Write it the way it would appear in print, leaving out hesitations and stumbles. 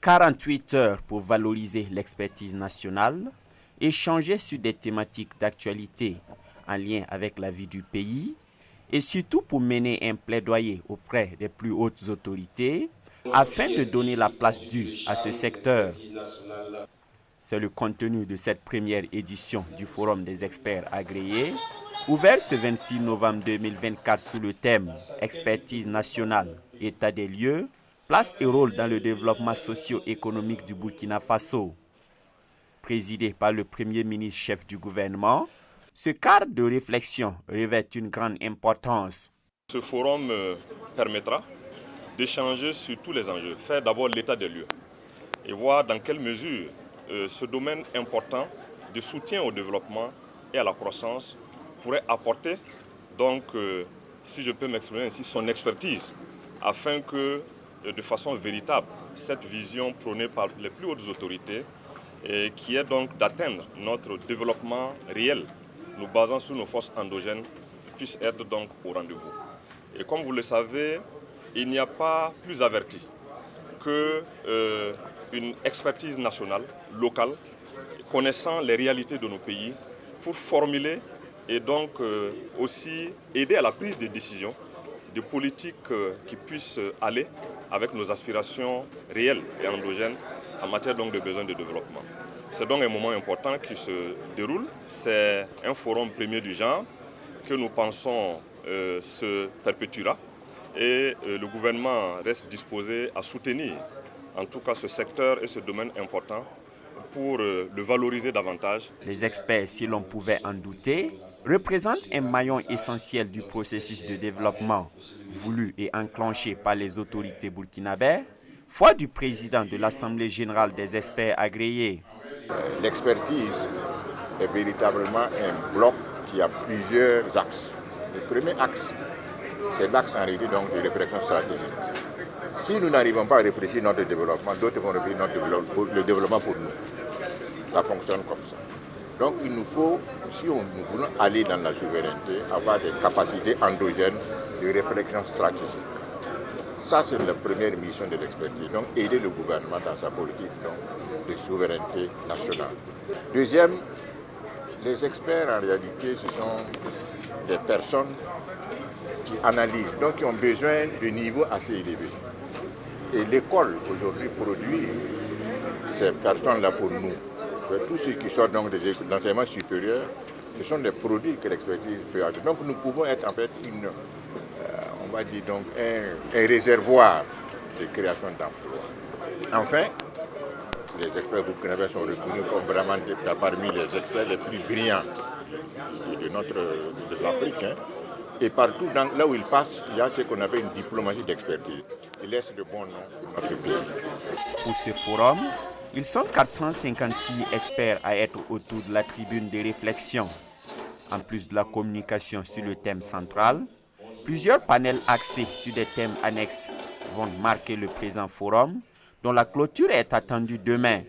48 heures pour valoriser l'expertise nationale, échanger sur des thématiques d'actualité en lien avec la vie du pays et surtout pour mener un plaidoyer auprès des plus hautes autorités afin de donner la place due à ce secteur. C'est le contenu de cette première édition du Forum des experts agréés, ouvert ce 26 novembre 2024 sous le thème « Expertise nationale, état des lieux, place et rôle dans le développement socio-économique du Burkina Faso ». Présidé par le Premier ministre chef du gouvernement, ce cadre de réflexion revêt une grande importance. Ce forum permettra d'échanger sur tous les enjeux, faire d'abord l'état des lieux et voir dans quelle mesure ce domaine important de soutien au développement et à la croissance pourrait apporter, donc, si je peux m'exprimer ainsi, son expertise, afin que, de façon véritable, cette vision prônée par les plus hautes autorités, qui est donc d'atteindre notre développement réel, nous basant sur nos forces endogènes, puisse être donc au rendez-vous. Et comme vous le savez, il n'y a pas plus averti qu'une expertise nationale, locale, connaissant les réalités de nos pays, pour formuler et donc aussi aider à la prise de décisions, de politiques qui puissent aller avec nos aspirations réelles et endogènes en matière donc de besoins de développement. C'est donc un moment important qui se déroule. C'est un forum premier du genre que nous pensons se perpétuera et le gouvernement reste disposé à soutenir en tout cas ce secteur et ce domaine important pour le valoriser davantage. Les experts, si l'on pouvait en douter, représentent un maillon essentiel du processus de développement voulu et enclenché par les autorités burkinabées, foi du président de l'Assemblée générale des experts agréés. L'expertise est véritablement un bloc qui a plusieurs axes. Le premier axe, c'est l'axe en réalité donc, de réflexion stratégique. Si nous n'arrivons pas à réfléchir notre développement, d'autres vont réfléchir le développement pour nous. Ça fonctionne comme ça. Donc il nous faut, si nous voulons aller dans la souveraineté, avoir des capacités endogènes de réflexion stratégique. Ça, c'est la première mission de l'expertise. Donc aider le gouvernement dans sa politique de souveraineté nationale. Deuxième, les experts en réalité, ce sont des personnes qui analysent, donc qui ont besoin de niveaux assez élevés. Et l'école aujourd'hui produit ces personnes-là pour nous. Tous ceux qui sortent donc des écoles d'enseignement supérieur, ce sont des produits que l'expertise peut avoir. Donc nous pouvons être en fait on va dire donc un réservoir de création d'emplois. Enfin, les experts burkinabés sont reconnus comme vraiment parmi les experts les plus brillants de l'Afrique. Et partout, là où ils passent, il y a ce qu'on appelle une diplomatie d'expertise. Ils laissent de bons noms pour notre pays. Pour ce forum, ils sont 456 experts à être autour de la tribune de réflexion. En plus de la communication sur le thème central, plusieurs panels axés sur des thèmes annexes vont marquer le présent forum, dont la clôture est attendue demain.